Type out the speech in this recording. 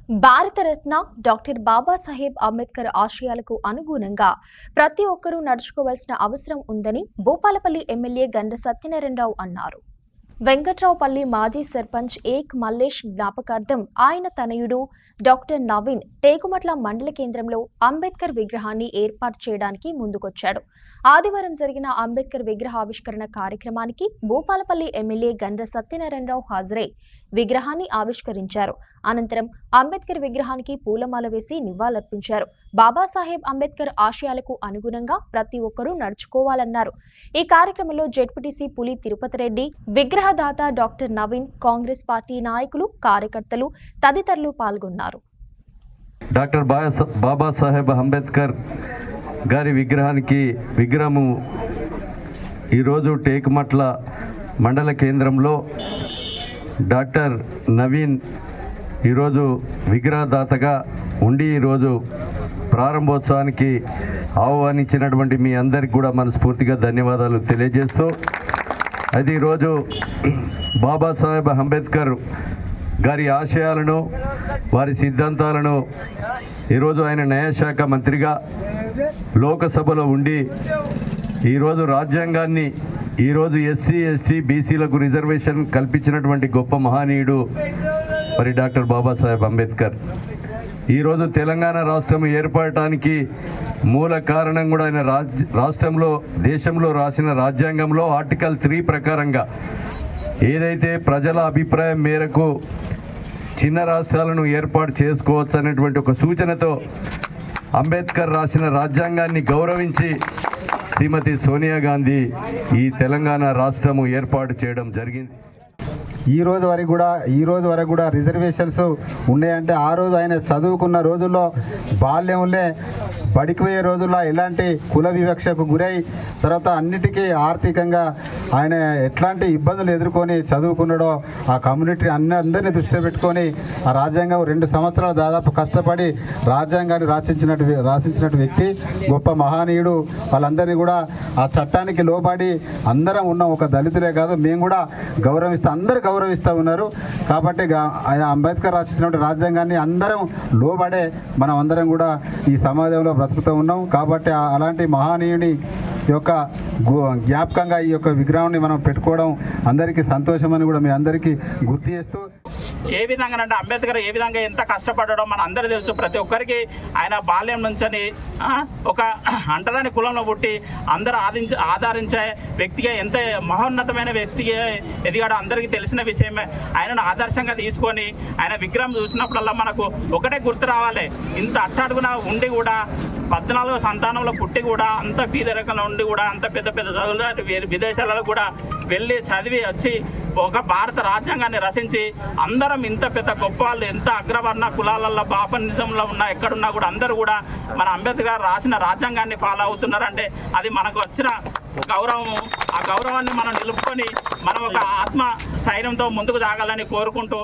Bharat Ratna doctor Babasaheb Ambedkar ఆశయాలకు అనుగుణంగా ప్రతి ఒక్కరూ నడుచుకోవాల్సిన అవసరం ఉందని భూపాలపల్లి ఎమ్మెల్యే గండ్ర సత్యనారాయణరావు అన్నారు. వెంకట్రావుపల్లి మాజీ సర్పంచ్ ఏక్ మల్లేష్ జ్ఞాపకార్థం ఆయన తనయుడు డాక్టర్ నవీన్ టేకుమట్ల మండల కేంద్రంలో అంబేద్కర్ విగ్రహాన్ని ఏర్పాటు చేయడానికి ముందుకొచ్చాడు. ఆదివారం జరిగిన అంబేద్కర్ విగ్రహావిష్కరణ కార్యక్రమానికి భూపాలపల్లి ఎమ్మెల్యే గండ్ర సత్యనారాయణరావు హాజరై విగ్రహాన్ని ఆవిష్కరించారు. అనంతరం అంబేద్కర్ విగ్రహానికి పూలమాల వేసి నివాళులర్పించారు. బాబాసాహెబ్ అంబేద్కర్ ఆశయాలకు అనుగుణంగా ప్రతి ఒక్కరూ నడుచుకోవాలన్నారు. ఈ కార్యక్రమంలో జెడ్పీటీసీ పులి తిరుపతి రెడ్డి, విగ్రహదాత డాక్టర్ నవీన్, కాంగ్రెస్ పార్టీ నాయకులు, కార్యకర్తలు తదితరులు పాల్గొన్నారు. డాక్టర్ బాబాసాహెబ్ అంబేద్కర్ గారి విగ్రహము ఈరోజు టేకుమట్ల మండల కేంద్రంలో డాక్టర్ నవీన్ ఈరోజు విగ్రహదాతగా ఉండి ఈరోజు ప్రారంభోత్సవానికి ఆహ్వానించినటువంటి మీ అందరికి కూడా మనస్ఫూర్తిగా ధన్యవాదాలు తెలియజేస్తూ, అది ఈరోజు బాబాసాహెబ్ అంబేద్కర్ గారి ఆశయాలను, వారి సిద్ధాంతాలను ఈరోజు ఆయన న్యాయశాఖ మంత్రిగా లోకసభలో ఉండి ఈరోజు రాజ్యాంగాన్ని ఈరోజు ఎస్సీ, ఎస్టీ, బీసీలకు రిజర్వేషన్ కల్పించినటువంటి గొప్ప మహనీయుడు మరి డాక్టర్ బాబాసాహెబ్ అంబేద్కర్. ఈరోజు తెలంగాణ రాష్ట్రం ఏర్పడటానికి మూల కారణం కూడా ఆయన రాష్ట్రంలో, దేశంలో రాసిన రాజ్యాంగంలో ఆర్టికల్ 3 ప్రకారంగా ఏదైతే ప్రజల అభిప్రాయం మేరకు చిన్న రాష్ట్రాలను ఏర్పాటు చేసుకోవచ్చు అనేటువంటి ఒక సూచనతో అంబేద్కర్ రాసిన రాజ్యాంగాన్ని గౌరవించి శ్రీమతి సోనియా గాంధీ ఈ తెలంగాణ రాష్ట్రము ఏర్పాటు చేయడం జరిగింది. ఈ రోజు వరకు కూడా రిజర్వేషన్స్ ఉన్నాయంటే ఆ రోజు ఆయన చదువుకున్న రోజుల్లో, బాల్యంలో బడికి పోయే రోజుల్లో ఎలాంటి కుల వివక్షకు గురై తర్వాత అన్నిటికీ ఆర్థికంగా ఆయన ఎట్లాంటి ఇబ్బందులు ఎదుర్కొని చదువుకున్నాడో ఆ కమ్యూనిటీ అందరినీ దృష్టిలో పెట్టుకొని ఆ రాజ్యాంగం 2 సంవత్సరాలు దాదాపు కష్టపడి రాజ్యాంగాన్ని రాసించినట్టు వ్యక్తి, గొప్ప మహనీయుడు. వాళ్ళందరినీ కూడా ఆ చట్టానికి లోబడి అందరం ఉన్నాం. ఒక దళితులే కాదు, మేము కూడా అందరూ గౌరవిస్తూ ఉన్నారు. కాబట్టి అంబేద్కర్ రాసినటువంటి రాజ్యాంగాన్ని అందరం లోబడే మనం అందరం కూడా ఈ సమాజంలో బ్రతుకుతూ ఉన్నాం. కాబట్టి అలాంటి మహనీయుని యొక్క జ్ఞాపకంగా ఈ యొక్క విగ్రహాన్ని మనం పెట్టుకోవడం అందరికీ సంతోషమని కూడా మీ అందరికీ గుర్తు చేస్తూ, ఏ విధంగా అంటే అంబేద్కర్ ఏ విధంగా ఎంత కష్టపడడం మన అందరూ తెలుసు. ప్రతి ఒక్కరికి ఆయన బాల్యం నుంచి ఒక అంటరాని కులంలో పుట్టి అందరూ ఆదరించే వ్యక్తిగా, ఎంత మహోన్నతమైన వ్యక్తిగా ఎదిగాడో అందరికీ తెలిసిన విషయమే. ఆయనను ఆదర్శంగా తీసుకొని ఆయన విగ్రహం చూసినప్పుడల్లా మనకు ఒకటే గుర్తు రావాలి. ఇంత అచ్చాడుగున ఉండి కూడా 14 సంతానంలో పుట్టి కూడా అంత పేదరికంలో ఉండి కూడా అంత పెద్ద పెద్ద చదువులు విదేశాలలో కూడా వెళ్ళి చదివి వచ్చి ఒక భారత రాజ్యాంగాన్ని రచించి అందరం ఇంత పెద్ద గొప్ప వాళ్ళు, ఎంత అగ్రవర్ణ కులాలలో బాపనిజంలో ఉన్నా ఎక్కడున్నా కూడా అందరూ కూడా మన అంబేద్కర్ రాసిన రాజ్యాంగాన్ని ఫాలో అవుతున్నారంటే అది మనకు వచ్చిన గౌరవము. ఆ గౌరవాన్ని మనం నిలుపుకొని మనం ఒక ఆత్మ స్థైర్యంతో ముందుకు సాగాలని కోరుకుంటూ